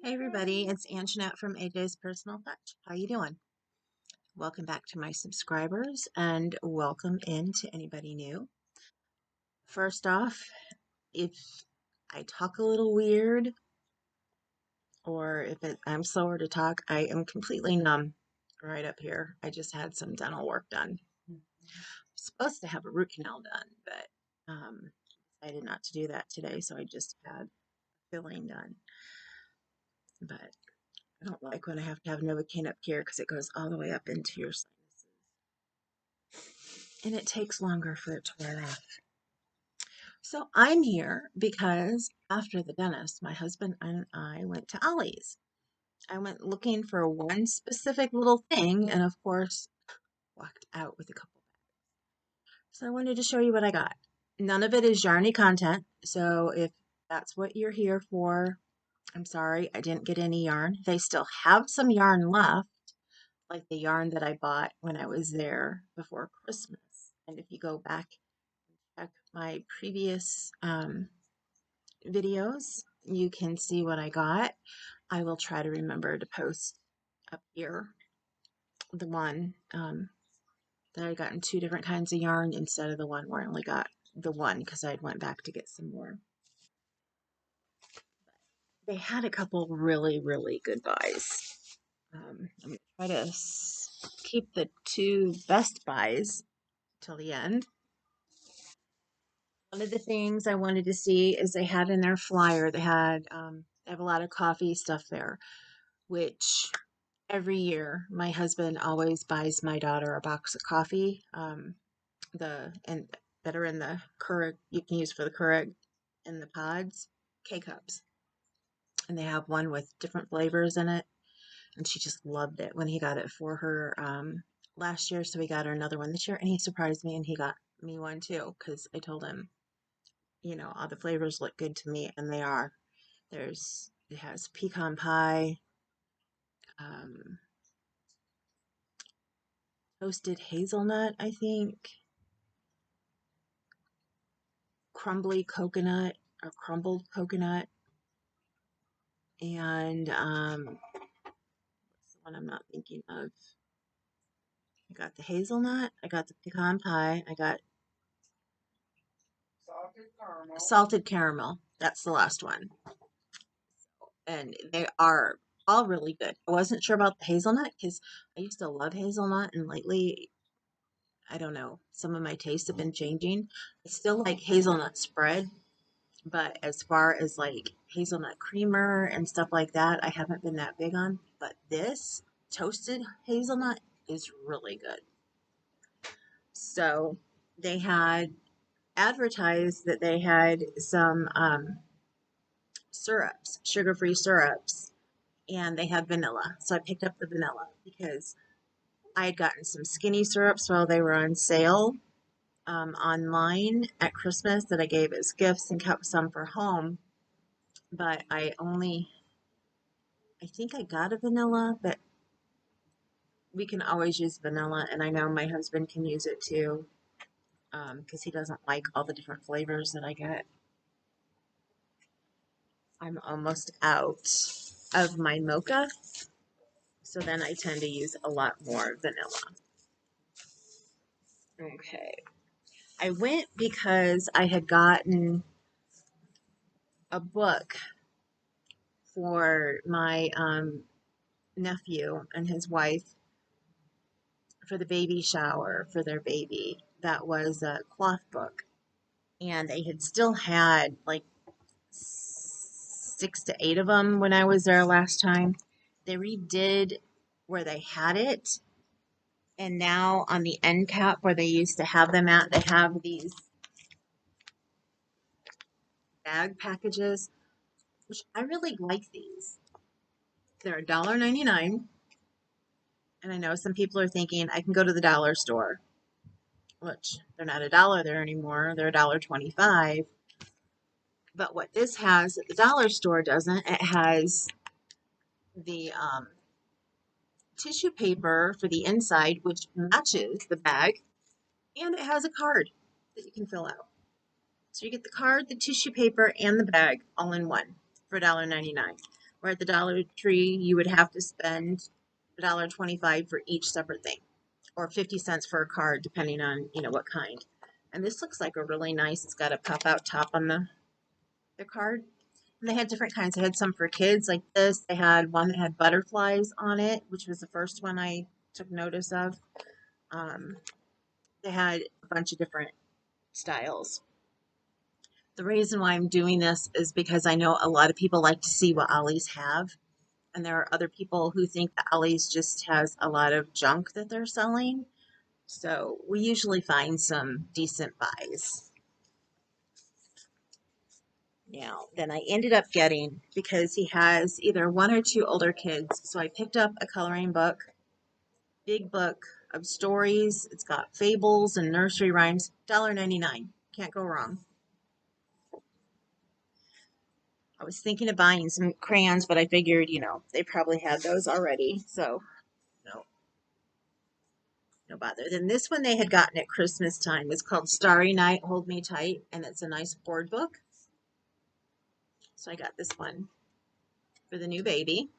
Hey everybody, it's Anjanette from AJ's Personal Touch. How you doing? Welcome back to my subscribers and welcome in to anybody new. First off, if I talk a little weird or if I'm slower to talk, I am completely numb right up here. I just had some dental work done. I'm supposed to have a root canal done, but I did not to do that today, so I just had filling done. But I don't like when I have to have Novocaine up here because it goes all the way up into your sinuses. And it takes longer for it to wear off. So I'm here because after the dentist, my husband and I went to Ollie's. I went looking for one specific little thing and, of course, walked out with a couple. So I wanted to show you what I got. None of it is Yarny content, so if that's what you're here for, I'm sorry, I didn't get any yarn. They still have some yarn left, like the yarn that I bought when I was there before Christmas. And if you go back and check my previous videos, you can see what I got. I will try to remember to post up here the one that I got in two different kinds of yarn instead of the one where I only got the one because I went back to get some more. They had a couple really, really good buys. I'm going to try to keep the two best buys till the end. One of the things I wanted to see is they had in their flyer, they have a lot of coffee stuff there, which every year my husband always buys my daughter a box of coffee, that are in the Keurig, you can use for the Keurig in the pods, K-cups. And they have one with different flavors in it. And she just loved it when he got it for her last year. So we got her another one this year, and he surprised me and he got me one too because I told him, all the flavors look good to me, and they are. It has pecan pie, um, toasted hazelnut, I think, crumbly coconut or crumbled coconut, and what's the one I'm not thinking of? I got the hazelnut, I got the pecan pie, I got salted caramel. That's the last one. And they are all really good. I wasn't sure about the hazelnut because I used to love hazelnut, and lately, I don't know, some of my tastes have been changing. I still like hazelnut spread, but as far as like hazelnut creamer and stuff like that, I haven't been that big on. But this toasted hazelnut is really good. So they had advertised that they had some syrups, sugar-free syrups, and they had vanilla. So I picked up the vanilla because I had gotten some skinny syrups while they were on sale online at Christmas that I gave as gifts and kept some for home. But I think I got a vanilla, but we can always use vanilla, and I know my husband can use it too because he doesn't like all the different flavors that I get. I'm almost out of my mocha, so then I tend to use a lot more vanilla. Okay. I went because I had gotten a book for my nephew and his wife for the baby shower for their baby. That was a cloth book. And they had still had like 6 to 8 of them when I was there last time. They redid where they had it. And now on the end cap where they used to have them at, they have these bag packages, which I really like these. They're $1.99. And I know some people are thinking I can go to the dollar store, which they're not $1 there anymore. They're $1.25. But what this has that the dollar store doesn't, it has the tissue paper for the inside, which matches the bag, and it has a card that you can fill out. So you get the card, the tissue paper, and the bag all in one for $1.99. Or at the Dollar Tree, you would have to spend $1.25 for each separate thing, or 50 cents for a card, depending on, what kind. And this looks like a really nice, it's got a pop-out top on the card. And they had different kinds. They had some for kids like this. They had one that had butterflies on it, which was the first one I took notice of. Um, they had a bunch of different styles. The reason why I'm doing this is because I know a lot of people like to see what Ollie's have. And there are other people who think that Ollie's just has a lot of junk that they're selling. So we usually find some decent buys. Now, then I ended up getting, because he has either one or two older kids, so I picked up a coloring book, big book of stories. It's got fables and nursery rhymes, $1.99. Can't go wrong. I was thinking of buying some crayons, but I figured, they probably had those already, so no, no bother. Then this one they had gotten at Christmas time. It's called Starry Night, Hold Me Tight, and it's a nice board book. So I got this one for the new baby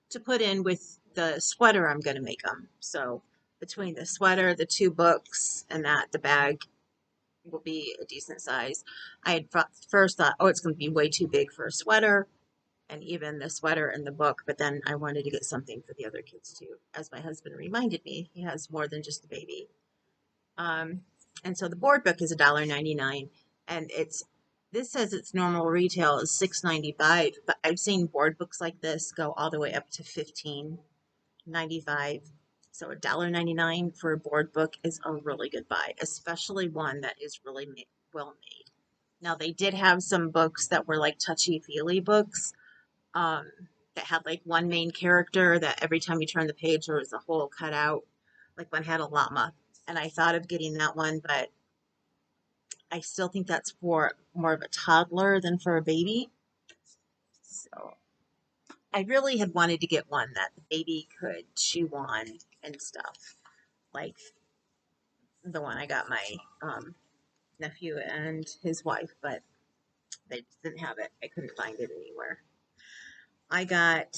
to put in with the sweater I'm going to make them. So between the sweater, the two books, and that, the bag will be a decent size. I had first thought, oh, it's going to be way too big for a sweater, and even the sweater and the book, but then I wanted to get something for the other kids too. As my husband reminded me, he has more than just the baby. And so the board book is $1.99, and this says its normal retail is $6.95, but I've seen board books like this go all the way up to $15.95. So $1.99 for a board book is a really good buy, especially one that is really well made. Now they did have some books that were like touchy-feely books, um, that had like one main character that every time you turn the page there was a hole cut out. Like one had a llama, and I thought of getting that one, but I still think that's for more of a toddler than for a baby. So I really had wanted to get one that the baby could chew on and stuff, like the one I got my nephew and his wife, but they didn't have it. I couldn't find it anywhere. I got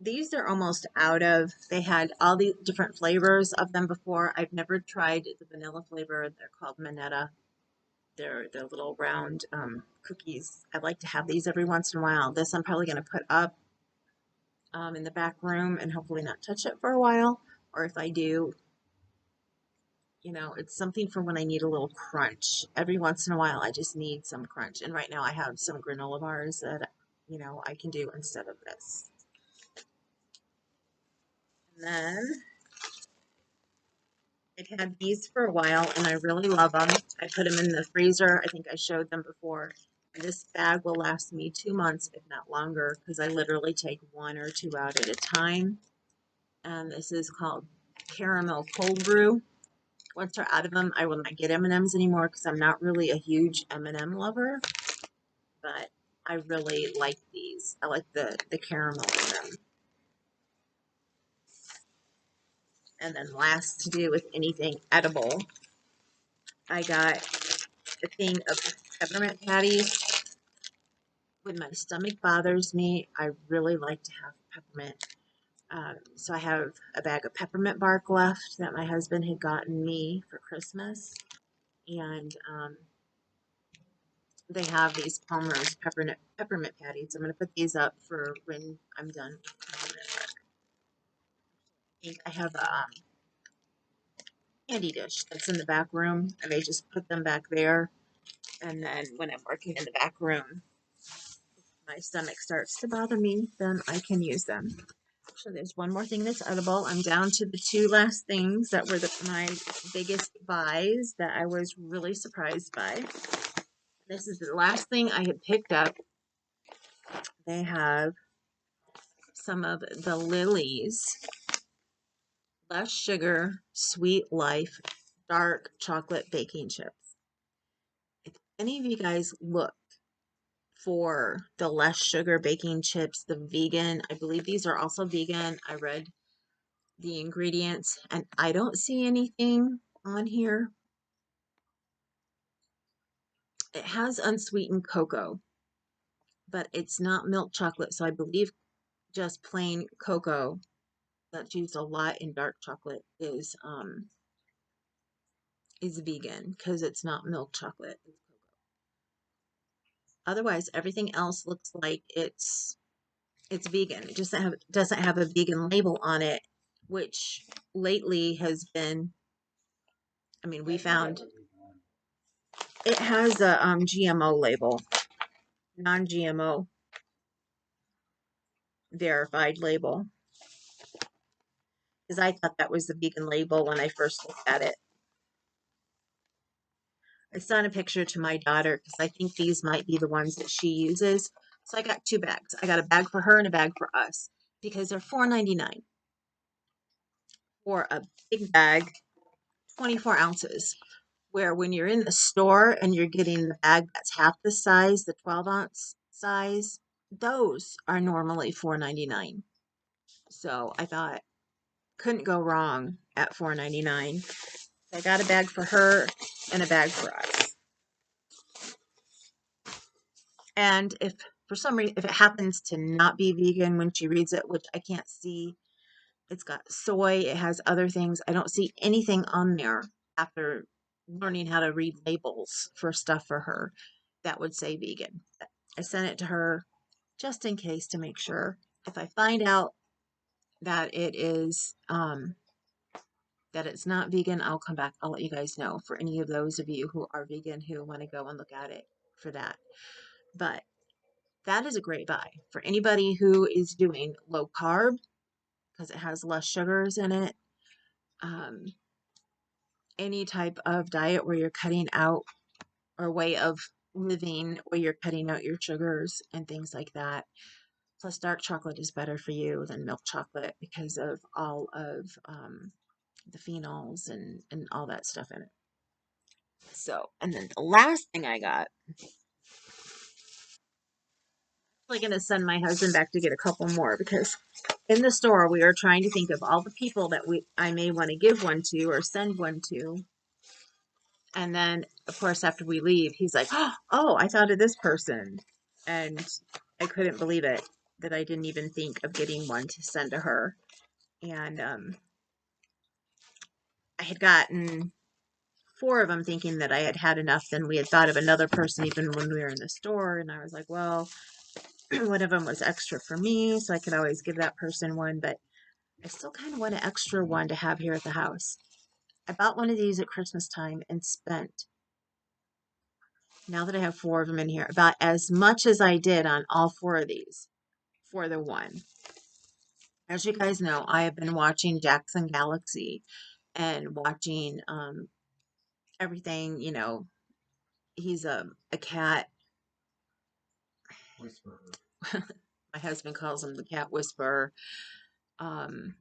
these are almost out of, they had all the different flavors of them before. I've never tried the vanilla flavor. They're called Minetta. They're little round cookies. I like to have these every once in a while. This I'm probably going to put up in the back room and hopefully not touch it for a while. Or if I do, it's something for when I need a little crunch. Every once in a while, I just need some crunch. And right now I have some granola bars that, I can do instead of this. And then I've had these for a while and I really love them. I put them in the freezer. I think I showed them before. And this bag will last me 2 months, if not longer, because I literally take one or two out at a time. And this is called Caramel Cold Brew. Once they're out of them, I will not get M&Ms anymore because I'm not really a huge M&M lover. But I really like these. I like the caramel in them. And then last, to do with anything edible, I got a thing of peppermint patties. When my stomach bothers me, I really like to have peppermint. So I have a bag of peppermint bark left that my husband had gotten me for Christmas. And they have these Palmer's peppermint patties. I'm going to put these up for when I'm done with peppermint bark. I think I have a candy dish that's in the back room. I may just put them back there. And then when I'm working in the back room, my stomach starts to bother me, then I can use them. So there's one more thing that's edible. I'm down to the two last things that were my biggest buys that I was really surprised by. This is the last thing I had picked up. They have some of the Lily's Less Sugar, Sweet Life, Dark Chocolate Baking Chips. If any of you guys look for the less sugar baking chips, the vegan, I believe these are also vegan. I read the ingredients and I don't see anything on here. It has unsweetened cocoa, but it's not milk chocolate. So I believe just plain cocoa that's used a lot in dark chocolate is vegan because it's not milk chocolate. Otherwise, everything else looks like it's vegan. It just doesn't have a vegan label on it, which lately has been. I mean, we found it has a GMO label, non-GMO verified label, because I thought that was the vegan label when I first looked at it. I sent a picture to my daughter because I think these might be the ones that she uses. So I got 2 bags. I got a bag for her and a bag for us because they're $4.99 for a big bag, 24 ounces. Where when you're in the store and you're getting the bag that's half the size, the 12-ounce size, those are normally $4.99. So I thought couldn't go wrong at $4.99. I got a bag for her and a bag for us. And if for some reason, if it happens to not be vegan when she reads it, which I can't see, it's got soy, it has other things. I don't see anything on there after learning how to read labels for stuff for her that would say vegan. I sent it to her just in case to make sure. If I find out that that it's not vegan, I'll come back. I'll let you guys know for any of those of you who are vegan who want to go and look at it for that. But that is a great buy for anybody who is doing low carb because it has less sugars in it. Any type of diet where you're cutting out or way of living where you're cutting out your sugars and things like that. Plus, dark chocolate is better for you than milk chocolate because of all of the phenols and all that stuff in it. So, and then the last thing I got, I'm going to send my husband back to get a couple more because in the store we are trying to think of all the people that I may want to give one to or send one to. And then, of course, after we leave, he's like, "Oh, I thought of this person," and I couldn't believe it that I didn't even think of getting one to send to her. And I had gotten 4 of them thinking that I had had enough. Then we had thought of another person even when we were in the store. And I was like, well, one of them was extra for me, so I could always give that person one. But I still kind of want an extra one to have here at the house. I bought one of these at Christmas time and spent, now that I have 4 of them in here, about as much as I did on all 4 of these for the one. As you guys know, I have been watching Jackson Galaxy and watching everything, he's a cat whisperer. My husband calls him the cat whisperer. Um,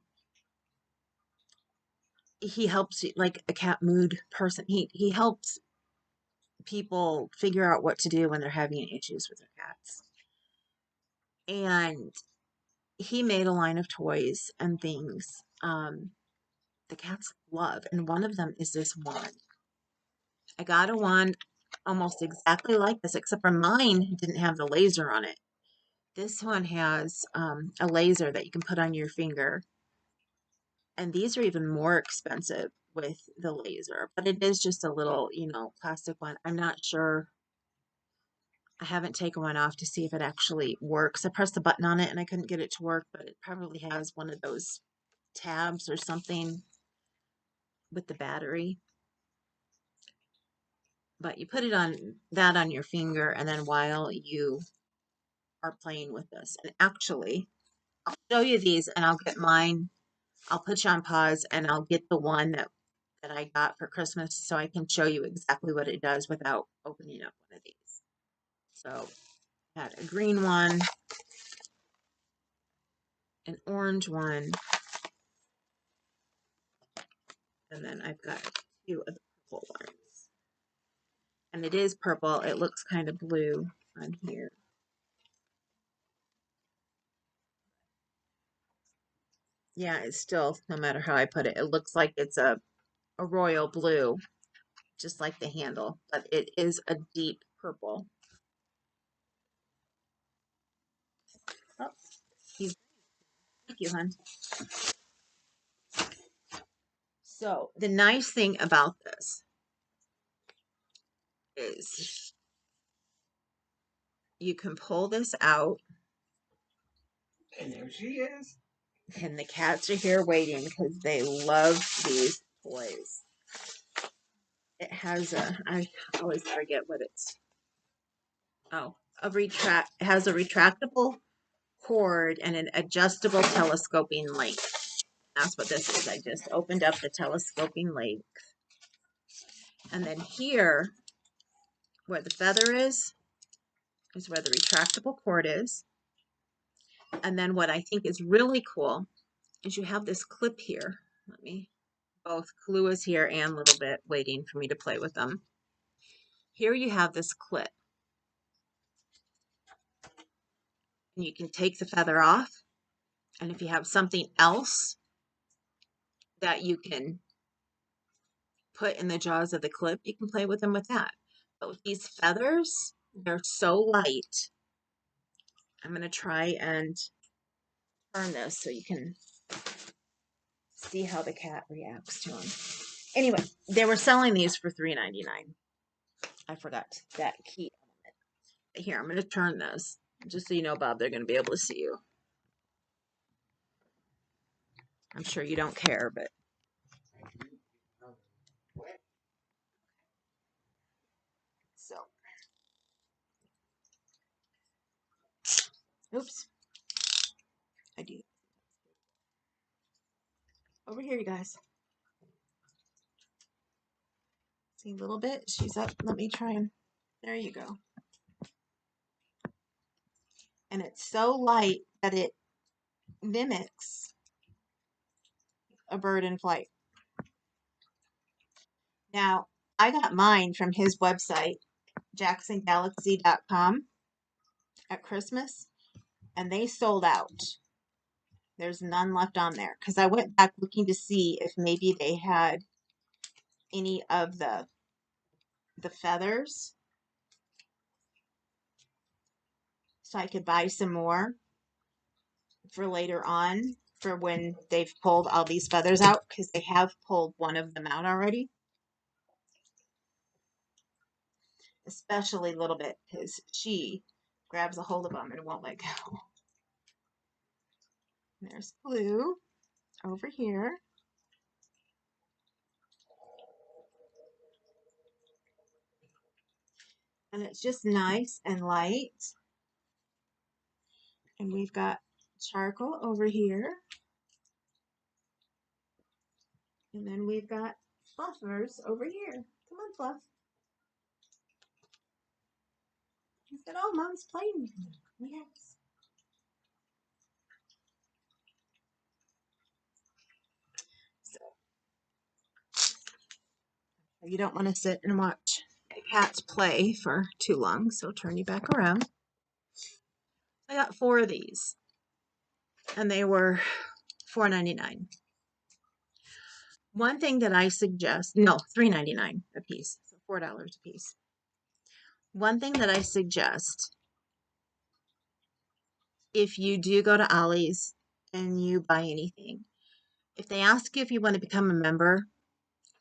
he helps like a cat mood person. He helps people figure out what to do when they're having issues with their cats. And he made a line of toys and things the cats love, and one of them is this wand. I got a wand almost exactly like this, except for mine didn't have the laser on it. This one has a laser that you can put on your finger, and these are even more expensive with the laser, but it is just a little, plastic one. I'm not sure. I haven't taken one off to see if it actually works. I pressed the button on it and I couldn't get it to work, but it probably has one of those tabs or something with the battery. But you put it on your finger, and then while you are playing with this, and actually, I'll show you these, and I'll get mine. I'll put you on pause, and I'll get the one that I got for Christmas, so I can show you exactly what it does without opening up one of these. So, I had a green one, an orange one, and then I've got 2 of the purple ones. And it is purple. It looks kind of blue on here. Yeah, it's still, no matter how I put it, it looks like it's a royal blue, just like the handle, but it is a deep purple. you, hon. So the nice thing about this is you can pull this out. And there she is. And the cats are here waiting because they love these toys. It has I always forget what it's, it has a retractable cord and an adjustable telescoping link. That's what this is. I just opened up the telescoping link. And then here, where the feather is where the retractable cord is. And then what I think is really cool is you have this clip here. Let me, both Clue is here and Little Bit waiting for me to play with them. Here you have this clip. And you can take the feather off. And if you have something else that you can put in the jaws of the clip, you can play with them with that. But with these feathers, they're so light. I'm going to try and turn this so you can see how the cat reacts to them. Anyway, they were selling these for $3.99. I forgot that key element. Here, I'm going to turn this just so you know, Bob, they're going to be able to see you. I'm sure you don't care, but so. Oops. I do. Over here, you guys. See a little bit? She's up. Let me try and. There you go. And it's so light that it mimics a bird in flight. Now, I got mine from his website, jacksongalaxy.com, at Christmas, and they sold out. There's none left on there because I went back looking to see if maybe they had any of the feathers so I could buy some more for later on for when they've pulled all these feathers out, because they have pulled one of them out already. Especially Little Bit, because she grabs a hold of them and won't let go. There's Blue over here. And it's just nice and light. And we've got Charcoal over here. And then we've got Fluffers over here. Come on, Fluff. He said, oh, Mom's playing with me. Yes. So, you don't want to sit and watch cats play for too long, so turn you back around. I got 4 of these, and they were $4.99. One thing that I suggest, no, $3.99 a piece, so $4 a piece. One thing that I suggest, if you do go to Ollie's and you buy anything, if they ask you if you want to become a member,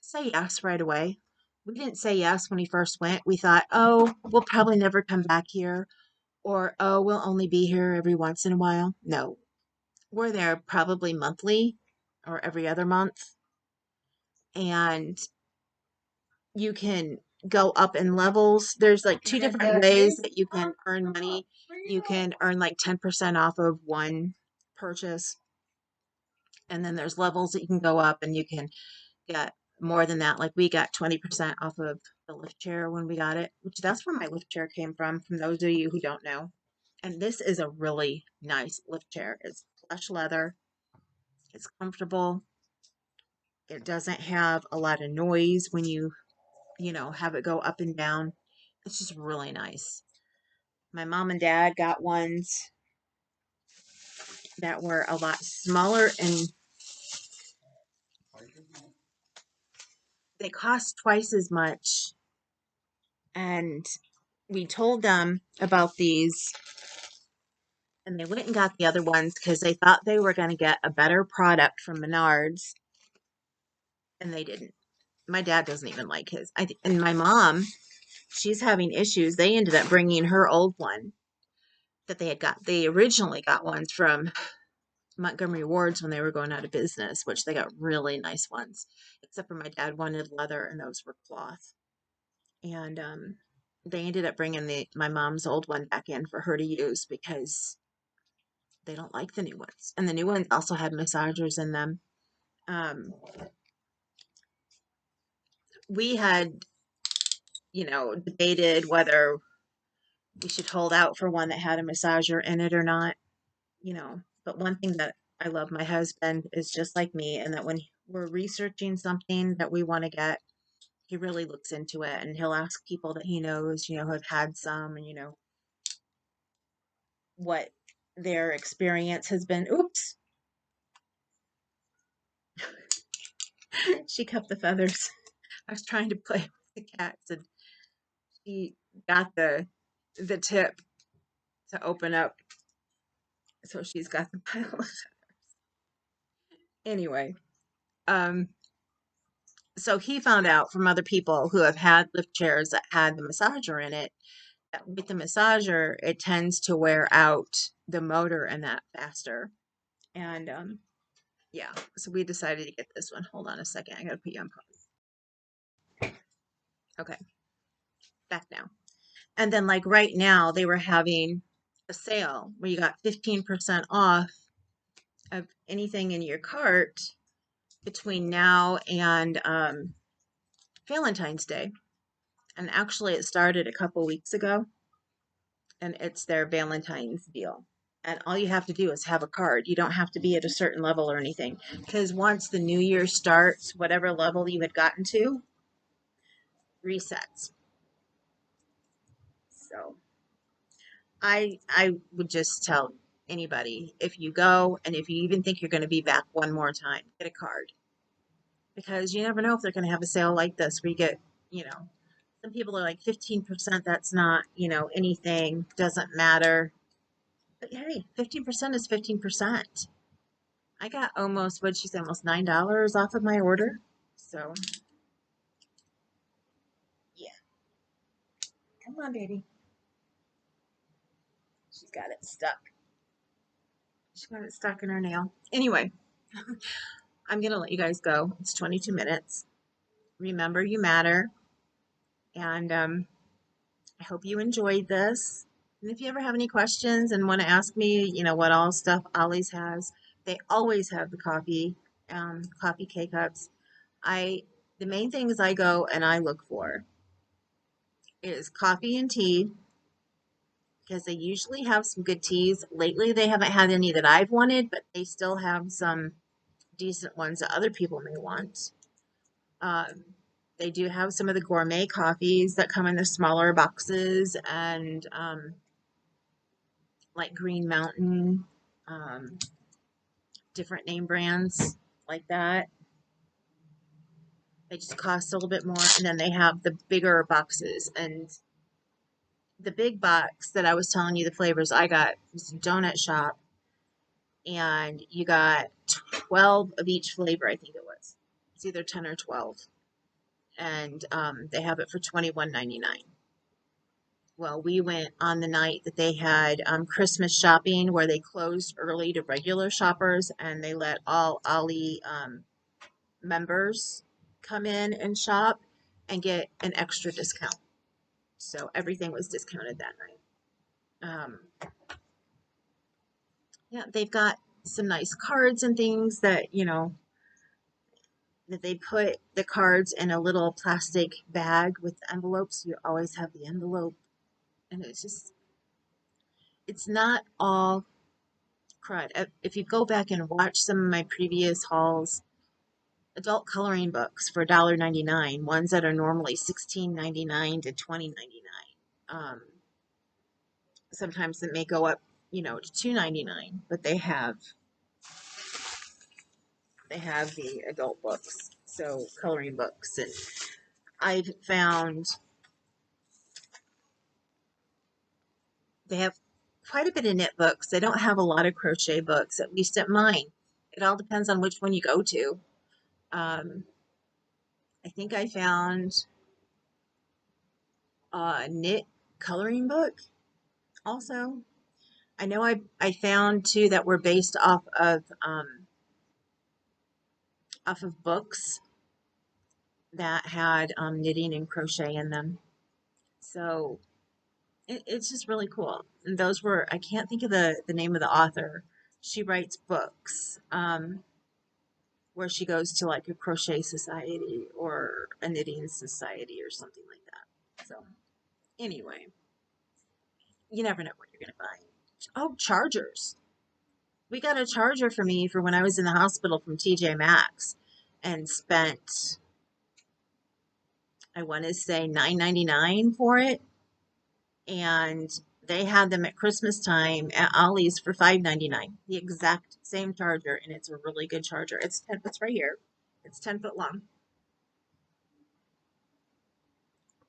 say yes right away. We didn't say yes when we first went. We thought, oh, we'll probably never come back here, or oh, we'll only be here every once in a while. No, we're there probably monthly or every other month. And you can go up in levels. There's like 2 different ways that you can earn money. You can earn like 10% off of one purchase. And then there's levels that you can go up and you can get more than that. Like we got 20% off of the lift chair when we got it, which that's where my lift chair came from those of you who don't know. And this is a really nice lift chair. It's plush leather. It's comfortable. It doesn't have a lot of noise when you have it go up and down. It's just really nice. My mom and dad got ones that were a lot smaller and they cost twice as much. And we told them about these And they went and got the other ones because they thought they were going to get a better product from Menards, and they didn't. My dad doesn't even like his. And my mom, she's having issues. They ended up bringing her old one that they had got. They originally got ones from Montgomery Ward's when they were going out of business, which they got really nice ones. Except for my dad wanted leather, and those were cloth. And they ended up bringing my mom's old one back in for her to use because they don't like the new ones. And the new ones also had massagers in them. Um, we had, debated whether we should hold out for one that had a massager in it or not, But one thing that I love, my husband is just like me, and that when we're researching something that we want to get, he really looks into it, and he'll ask people that he knows, who have had some, and what their experience has been. Oops, she cupped the feathers. I was trying to play with the cats, and she got the tip to open up, so she's got the pile. Anyway, um, so he found out from other people who have had lift chairs that had the massager in it, that with the massager, it tends to wear out the motor and that faster. And yeah, so we decided to get this one. Hold on a second. I gotta put you on pause. Okay, back now. And then, like right now, they were having a sale where you got 15% off of anything in your cart between now and Valentine's Day. And actually, it started a couple weeks ago, and it's their Valentine's deal. And all you have to do is have a card. You don't have to be at a certain level or anything. Because once the new year starts, whatever level you had gotten to resets. So I would just tell anybody, if you go and if you even think you're going to be back one more time, get a card. Because you never know if they're going to have a sale like this where you get, some people are like 15%, that's not, anything, doesn't matter. But hey, 15% is 15%. I got almost, what'd she say, almost $9 off of my order. So, yeah. Come on, baby. She's got it stuck. She's got it stuck in her nail. Anyway, I'm going to let you guys go. It's 22 minutes. Remember, you matter. And I hope you enjoyed this. And if you ever have any questions and want to ask me, what all stuff Ollie's has, they always have the coffee K-cups. The main things I go and I look for is coffee and tea, because they usually have some good teas. Lately, they haven't had any that I've wanted, but they still have some decent ones that other people may want. Um, they do have some of the gourmet coffees that come in the smaller boxes, and like Green Mountain, um, different name brands like that. They just cost a little bit more. And then they have the bigger boxes. And the big box that I was telling you the flavors I got was a donut shop, and you got 12 of each flavor, I think it was. It's either 10 or 12. And they have it for $21.99. Well, we went on the night that they had Christmas shopping, where they closed early to regular shoppers, and they let all Ollie members come in and shop and get an extra discount. So everything was discounted that night. Yeah, they've got some nice cards and things that, that they put the cards in a little plastic bag with envelopes. You always have the envelope. And it's not all crud. If you go back and watch some of my previous hauls, adult coloring books for $1.99, ones that are normally $16.99 to $20.99. Sometimes it may go up, to $2.99, but they have the adult books, so coloring books. And I've found they have quite a bit of knit books. They don't have a lot of crochet books, at least at mine. It all depends on which one you go to. Um, I think I found a knit coloring book also. I know I found two that were based off of books that had knitting and crochet in them. So it's just really cool. And those were, I can't think of the name of the author. She writes books where she goes to like a crochet society or a knitting society or something like that. So anyway, you never know what you're going to find. Oh, chargers. We got a charger for me for when I was in the hospital from TJ Maxx and spent, I want to say $9.99 for it. And they had them at Christmas time at Ollie's for $5.99. The exact same charger, and it's a really good charger. It's right here. It's 10 foot long.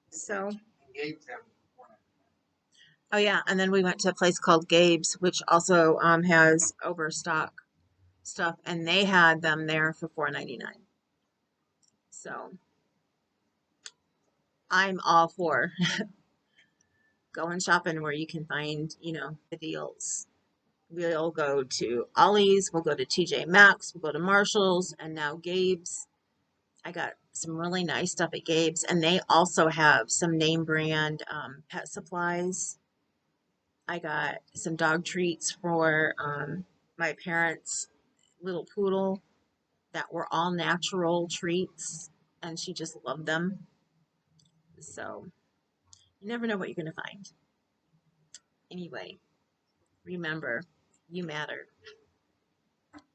So, oh yeah, and then we went to a place called Gabe's, which also has overstock stuff, and they had them there for $4.99. So I'm all for going shopping where you can find, the deals. We'll go to Ollie's, we'll go to TJ Maxx, we'll go to Marshall's, and now Gabe's. I got some really nice stuff at Gabe's, and they also have some name brand pet supplies. I got some dog treats for my parents' little poodle that were all natural treats, and she just loved them. So you never know what you're going to find. Anyway, remember, you matter.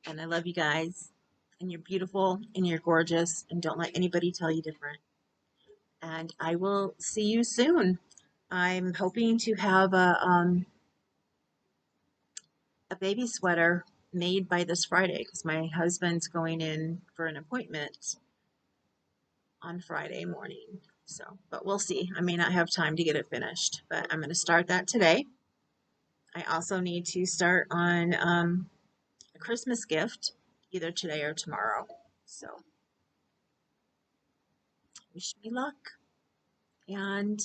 And I love you guys. And you're beautiful and you're gorgeous. And don't let anybody tell you different. And I will see you soon. I'm hoping to have a baby sweater made by this Friday because my husband's going in for an appointment on Friday morning. So, but we'll see. I may not have time to get it finished, but I'm going to start that today. I also need to start on a Christmas gift either today or tomorrow. So, wish me luck. And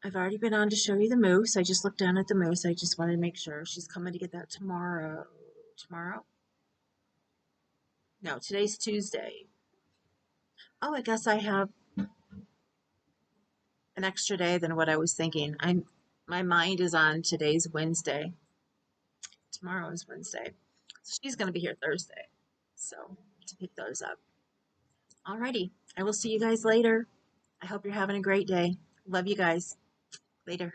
I've already been on to show you the moose. I just looked down at the moose. I just wanted to make sure she's coming to get that tomorrow. Tomorrow? No, today's Tuesday. Oh, I guess I have an extra day than what I was thinking. My mind is on today's Wednesday. Tomorrow is Wednesday. So she's going to be here Thursday. So to pick those up. Alrighty. I will see you guys later. I hope you're having a great day. Love you guys. Later.